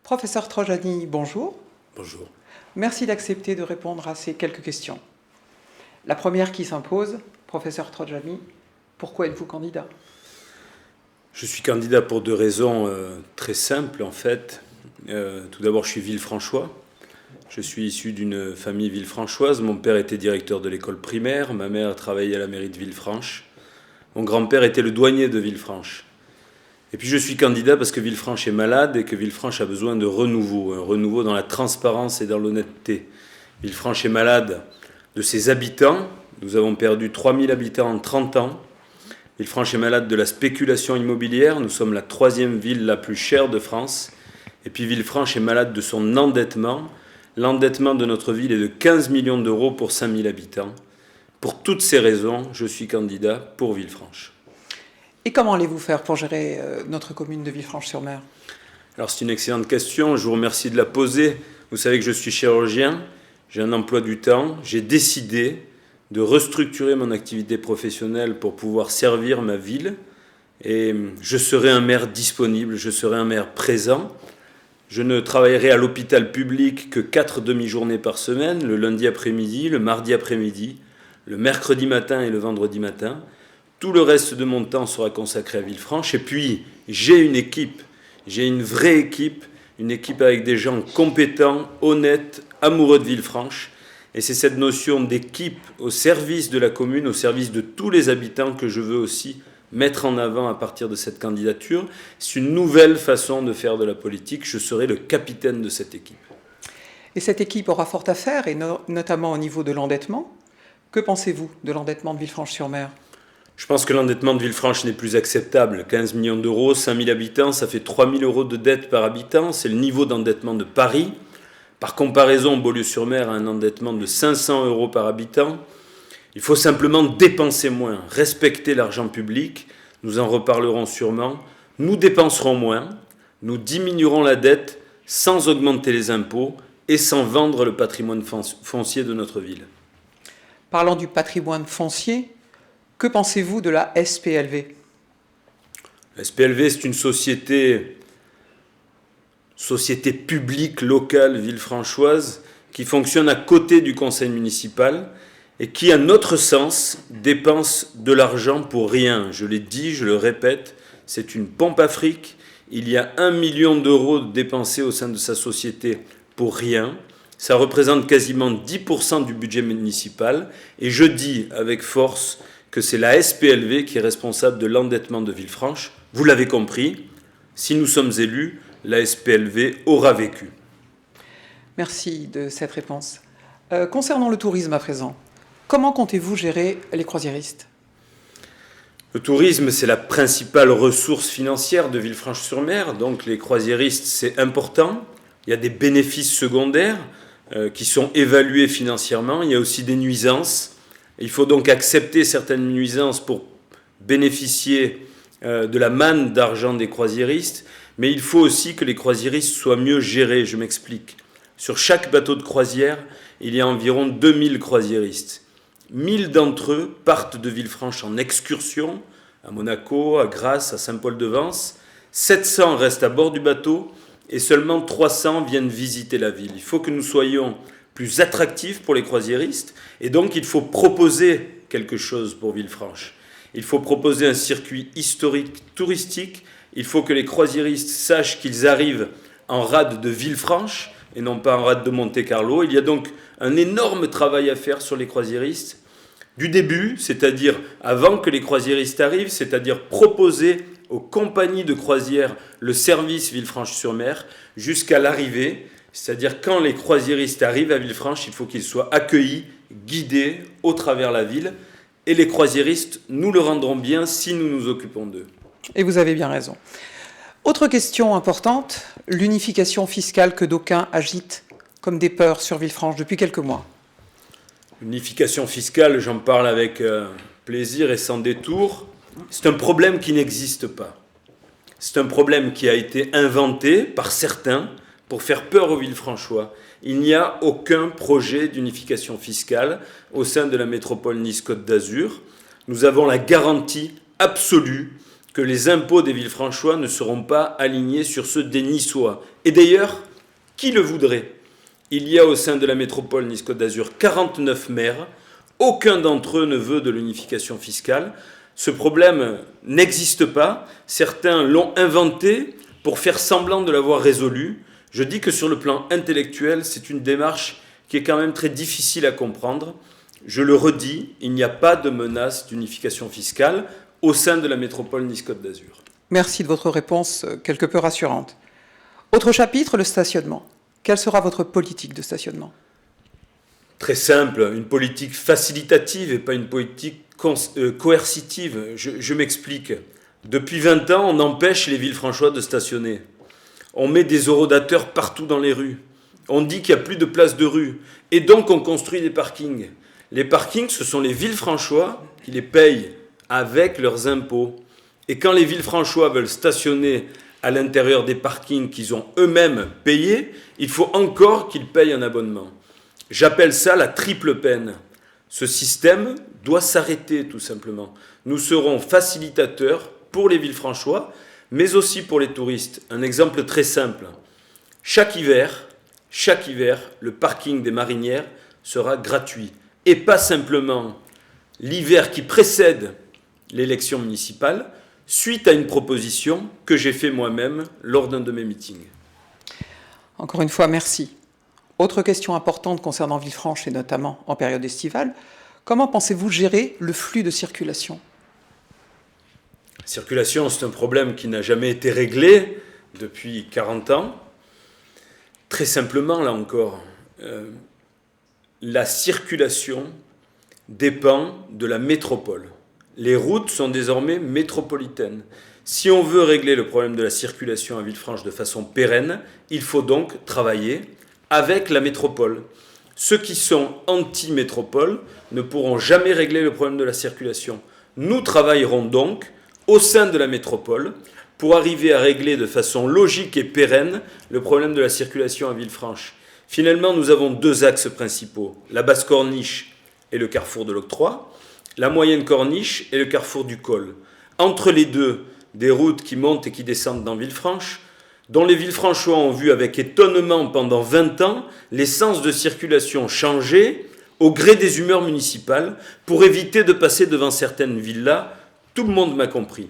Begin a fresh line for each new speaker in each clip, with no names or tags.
Professeur Trojani, bonjour.
Bonjour.
Merci d'accepter de répondre à ces quelques questions. La première qui s'impose, professeur Trojani, pourquoi êtes-vous candidat?
Je suis candidat pour deux raisons très simples en fait. Tout d'abord, je suis Villefranchois. Je suis issu d'une famille villefranchoise. Mon père était directeur de l'école primaire, ma mère travaillait à la mairie de Villefranche. Mon grand-père était le douanier de Villefranche. Et puis je suis candidat parce que Villefranche est malade et que Villefranche a besoin de renouveau, un renouveau dans la transparence et dans l'honnêteté. Villefranche est malade de ses habitants. Nous avons perdu 3000 habitants en 30 ans. Villefranche est malade de la spéculation immobilière. Nous sommes la 3e ville la plus chère de France. Et puis Villefranche est malade de son endettement. L'endettement de notre ville est de 15 millions d'euros pour 5000 habitants. Pour toutes ces raisons, je suis candidat pour Villefranche.
Et comment allez-vous faire pour gérer notre commune de Villefranche-sur-Mer?
Alors c'est une excellente question, je vous remercie de la poser. Vous savez que je suis chirurgien, j'ai un emploi du temps, j'ai décidé de restructurer mon activité professionnelle pour pouvoir servir ma ville. Et je serai un maire disponible, je serai un maire présent. Je ne travaillerai à l'hôpital public que 4 demi-journées par semaine, le lundi après-midi, le mardi après-midi, le mercredi matin et le vendredi matin. Tout le reste de mon temps sera consacré à Villefranche. Et puis, j'ai une équipe, j'ai une vraie équipe, une équipe avec des gens compétents, honnêtes, amoureux de Villefranche. Et c'est cette notion d'équipe au service de la commune, au service de tous les habitants que je veux aussi mettre en avant à partir de cette candidature. C'est une nouvelle façon de faire de la politique. Je serai le capitaine de cette équipe.
Et cette équipe aura fort à faire, et notamment au niveau de l'endettement. Que pensez-vous de l'endettement de Villefranche-sur-Mer?
Je pense que l'endettement de Villefranche n'est plus acceptable. 15 millions d'euros, 5000 habitants, ça fait 3000 euros de dette par habitant. C'est le niveau d'endettement de Paris. Par comparaison, Beaulieu-sur-Mer a un endettement de 500 euros par habitant. Il faut simplement dépenser moins, respecter l'argent public. Nous en reparlerons sûrement. Nous dépenserons moins, nous diminuerons la dette sans augmenter les impôts et sans vendre le patrimoine foncier de notre ville.
Parlant du patrimoine foncier, que pensez-vous de la SPLV?
La SPLV, c'est une société publique locale villefranchoise qui fonctionne à côté du conseil municipal et qui, à notre sens, dépense de l'argent pour rien. Je l'ai dit, je le répète, c'est une pompe à fric. Il y a 1 million d'euros dépensés au sein de sa société pour rien. Ça représente quasiment 10% du budget municipal. Et je dis avec force que c'est la SPLV qui est responsable de l'endettement de Villefranche. Vous l'avez compris, si nous sommes élus, la SPLV aura vécu.
Merci de cette réponse. Concernant le tourisme à présent, comment comptez-vous gérer les croisiéristes?
Le tourisme, c'est la principale ressource financière de Villefranche-sur-Mer, donc les croisiéristes, c'est important. Il y a des bénéfices secondaires qui sont évalués financièrement, il y a aussi des nuisances. Il faut donc accepter certaines nuisances pour bénéficier de la manne d'argent des croisiéristes, mais il faut aussi que les croisiéristes soient mieux gérés, je m'explique. Sur chaque bateau de croisière, il y a environ 2000 croisiéristes. 1000 d'entre eux partent de Villefranche en excursion, à Monaco, à Grasse, à Saint-Paul-de-Vence. 700 restent à bord du bateau et seulement 300 viennent visiter la ville. Il faut que nous soyons plus attractifs pour les croisiéristes et donc il faut proposer quelque chose pour Villefranche. Il faut proposer un circuit historique touristique. Il faut que les croisiéristes sachent qu'ils arrivent en rade de Villefranche et non pas en rade de Monte-Carlo. Il y a donc un énorme travail à faire sur les croisiéristes. Du début, c'est-à-dire avant que les croisiéristes arrivent, c'est-à-dire proposer aux compagnies de croisière le service Villefranche-sur-Mer jusqu'à l'arrivée. C'est-à-dire quand les croisiéristes arrivent à Villefranche, il faut qu'ils soient accueillis, guidés au travers la ville. Et les croisiéristes, nous le rendrons bien si nous nous occupons d'eux.
Et vous avez bien raison. Autre question importante, l'unification fiscale que d'aucuns agitent comme des peurs sur Villefranche depuis quelques mois.
L'unification fiscale, j'en parle avec plaisir et sans détour. C'est un problème qui n'existe pas. C'est un problème qui a été inventé par certains pour faire peur aux Villefranchois. Il n'y a aucun projet d'unification fiscale au sein de la métropole Nice-Côte d'Azur. Nous avons la garantie absolue que les impôts des Villefranchois ne seront pas alignés sur ceux des Niçois. Et d'ailleurs, qui le voudrait? Il y a au sein de la métropole Nice-Côte d'Azur 49 maires. Aucun d'entre eux ne veut de l'unification fiscale. Ce problème n'existe pas. Certains l'ont inventé pour faire semblant de l'avoir résolu. Je dis que sur le plan intellectuel, c'est une démarche qui est quand même très difficile à comprendre. Je le redis, il n'y a pas de menace d'unification fiscale au sein de la métropole Nice-Côte d'Azur.
Merci de votre réponse quelque peu rassurante. Autre chapitre, le stationnement. Quelle sera votre politique de stationnement?
Très simple, une politique facilitative et pas une politique coercitive. Je m'explique. Depuis 20 ans, on empêche les Villefranchois de stationner. On met des horodateurs partout dans les rues. On dit qu'il n'y a plus de place de rue. Et donc on construit des parkings. Les parkings, ce sont les Villefranchois qui les payent avec leurs impôts. Et quand les Villefranchois veulent stationner à l'intérieur des parkings qu'ils ont eux-mêmes payés, il faut encore qu'ils payent un abonnement. J'appelle ça la triple peine. Ce système doit s'arrêter tout simplement. Nous serons facilitateurs pour les Villefranchois, mais aussi pour les touristes. Un exemple très simple. Chaque hiver, le parking des Marinières sera gratuit. Et pas simplement l'hiver qui précède l'élection municipale, suite à une proposition que j'ai faite moi-même lors d'un de mes meetings.
Encore une fois, merci. Autre question importante concernant Villefranche et notamment en période estivale, comment pensez-vous gérer le flux de circulation?
La circulation, c'est un problème qui n'a jamais été réglé depuis 40 ans. Très simplement, là encore, la circulation dépend de la métropole. Les routes sont désormais métropolitaines. Si on veut régler le problème de la circulation à Villefranche de façon pérenne, il faut donc travailler avec la métropole. Ceux qui sont anti-métropole ne pourront jamais régler le problème de la circulation. Nous travaillerons donc au sein de la métropole pour arriver à régler de façon logique et pérenne le problème de la circulation à Villefranche. Finalement, nous avons deux axes principaux, la basse corniche et le carrefour de l'Octroi, la moyenne corniche et le carrefour du Col. Entre les deux, des routes qui montent et qui descendent dans Villefranche, dont les Villefranchois ont vu avec étonnement pendant 20 ans les sens de circulation changer au gré des humeurs municipales pour éviter de passer devant certaines villas. Tout le monde m'a compris.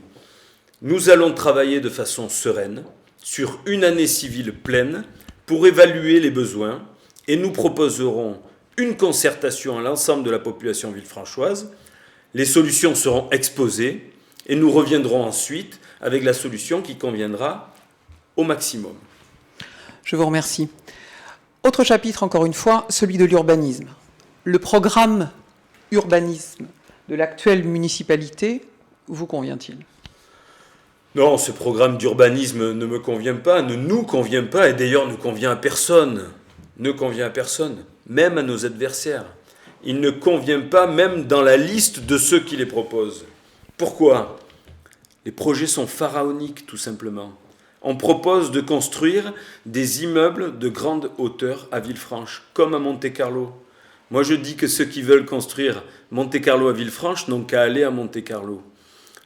Nous allons travailler de façon sereine sur une année civile pleine pour évaluer les besoins et nous proposerons une concertation à l'ensemble de la population villefranchoise. Les solutions seront exposées et nous reviendrons ensuite avec la solution qui conviendra au maximum.
Je vous remercie. Autre chapitre, encore une fois, celui de l'urbanisme. Le programme urbanisme de l'actuelle municipalité vous convient-il?
Non, ce programme d'urbanisme ne me convient pas, ne nous convient pas, et d'ailleurs ne convient à personne. Ne convient à personne, même à nos adversaires. Il ne convient pas même dans la liste de ceux qui les proposent. Pourquoi? Les projets sont pharaoniques, tout simplement. On propose de construire des immeubles de grande hauteur à Villefranche, comme à Monte-Carlo. Moi, je dis que ceux qui veulent construire Monte-Carlo à Villefranche n'ont qu'à aller à Monte-Carlo.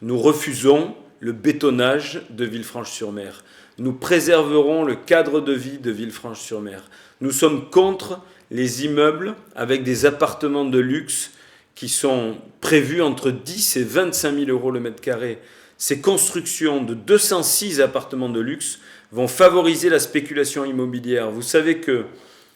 Nous refusons le bétonnage de Villefranche-sur-Mer. Nous préserverons le cadre de vie de Villefranche-sur-Mer. Nous sommes contre les immeubles avec des appartements de luxe qui sont prévus entre 10 et 25 000 euros le mètre carré. Ces constructions de 206 appartements de luxe vont favoriser la spéculation immobilière. Vous savez que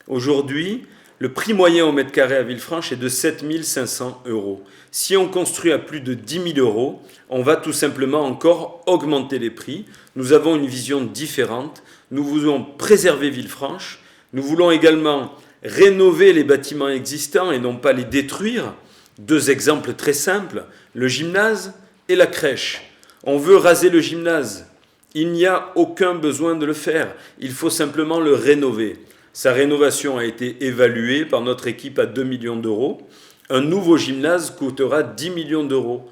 aujourd'hui, le prix moyen au mètre carré à Villefranche est de 7 500 euros. Si on construit à plus de 10 000 euros, on va tout simplement encore augmenter les prix. Nous avons une vision différente. Nous voulons préserver Villefranche. Nous voulons également rénover les bâtiments existants et non pas les détruire. Deux exemples très simples, le gymnase et la crèche. On veut raser le gymnase. Il n'y a aucun besoin de le faire. Il faut simplement le rénover. Sa rénovation a été évaluée par notre équipe à 2 millions d'euros. Un nouveau gymnase coûtera 10 millions d'euros.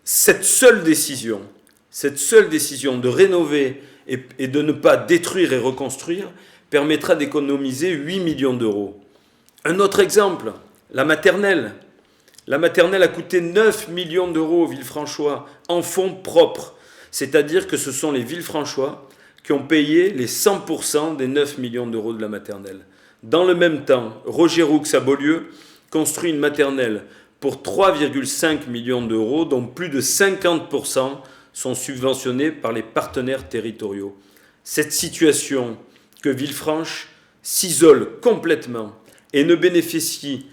Cette seule décision de rénover et de ne pas détruire et reconstruire permettra d'économiser 8 millions d'euros. Un autre exemple, la maternelle. La maternelle a coûté 9 millions d'euros aux Villefranchois en fonds propres. c'est-à-dire que ce sont les Villefranchois qui ont payé les 100% des 9 millions d'euros de la maternelle. Dans le même temps, Roger Roux à Beaulieu construit une maternelle pour 3,5 millions d'euros, dont plus de 50% sont subventionnés par les partenaires territoriaux. Cette situation que Villefranche s'isole complètement et ne bénéficie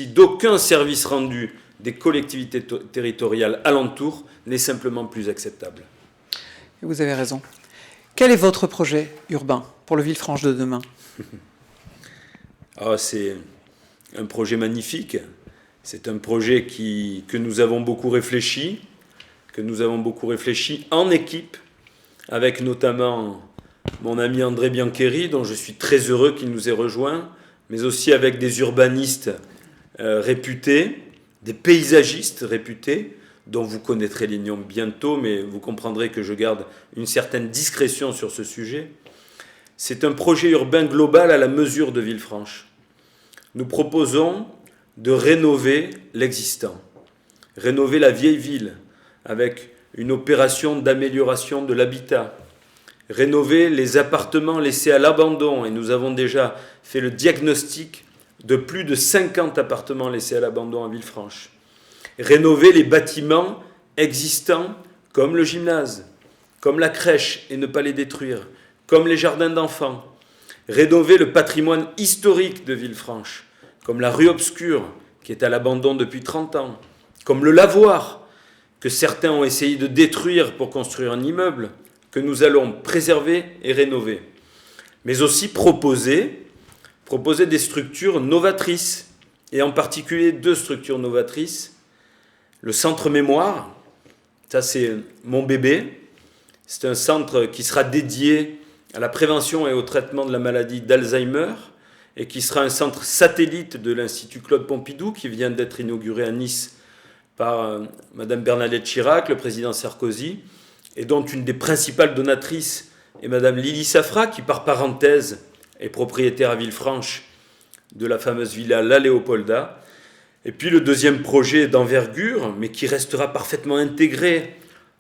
d'aucun service rendu des collectivités territoriales alentour n'est simplement plus acceptable.
Vous avez raison. Quel est votre projet urbain pour le Villefranche de demain?
C'est un projet magnifique. C'est un projet que nous avons beaucoup réfléchi, en équipe, avec notamment mon ami André Biancheri, dont je suis très heureux qu'il nous ait rejoints, mais aussi avec des urbanistes réputés, des paysagistes réputés, dont vous connaîtrez les noms bientôt, mais vous comprendrez que je garde une certaine discrétion sur ce sujet. C'est un projet urbain global à la mesure de Villefranche. Nous proposons de rénover l'existant, rénover la vieille ville avec une opération d'amélioration de l'habitat, rénover les appartements laissés à l'abandon, et nous avons déjà fait le diagnostic de plus de 50 appartements laissés à l'abandon à Villefranche, rénover les bâtiments existants comme le gymnase, comme la crèche et ne pas les détruire, comme les jardins d'enfants, rénover le patrimoine historique de Villefranche, comme la rue Obscure, qui est à l'abandon depuis 30 ans, comme le lavoir, que certains ont essayé de détruire pour construire un immeuble, que nous allons préserver et rénover. Mais aussi proposer des structures novatrices, et en particulier 2 structures novatrices. Le centre mémoire, ça c'est mon bébé, c'est un centre qui sera dédié à la prévention et au traitement de la maladie d'Alzheimer, et qui sera un centre satellite de l'Institut Claude Pompidou, qui vient d'être inauguré à Nice par Madame Bernadette Chirac, le président Sarkozy, et dont une des principales donatrices est Madame Lily Safra, qui par parenthèse est propriétaire à Villefranche de la fameuse villa La Léopolda. Et puis le deuxième projet d'envergure, mais qui restera parfaitement intégré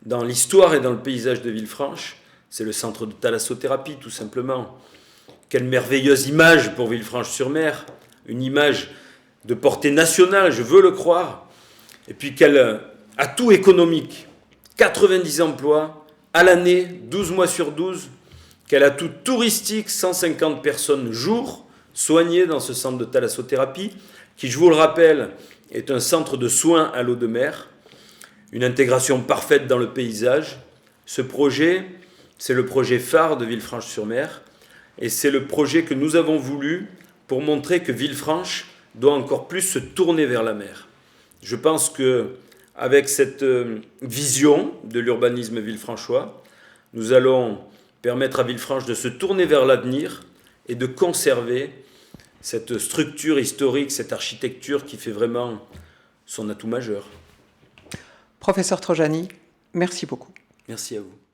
dans l'histoire et dans le paysage de Villefranche, c'est le centre de thalassothérapie, tout simplement. Quelle merveilleuse image pour Villefranche-sur-Mer, une image de portée nationale, je veux le croire, et puis quel atout économique, 90 emplois à l'année, 12 mois sur 12, quel atout touristique, 150 personnes jour soignées dans ce centre de thalassothérapie, qui, je vous le rappelle, est un centre de soins à l'eau de mer, une intégration parfaite dans le paysage. Ce projet, c'est le projet phare de Villefranche-sur-Mer, et c'est le projet que nous avons voulu pour montrer que Villefranche doit encore plus se tourner vers la mer. Je pense qu'avec cette vision de l'urbanisme villefranchois, nous allons permettre à Villefranche de se tourner vers l'avenir et de conserver cette structure historique, cette architecture qui fait vraiment son atout majeur.
Professeur Trojani, merci beaucoup.
Merci à vous.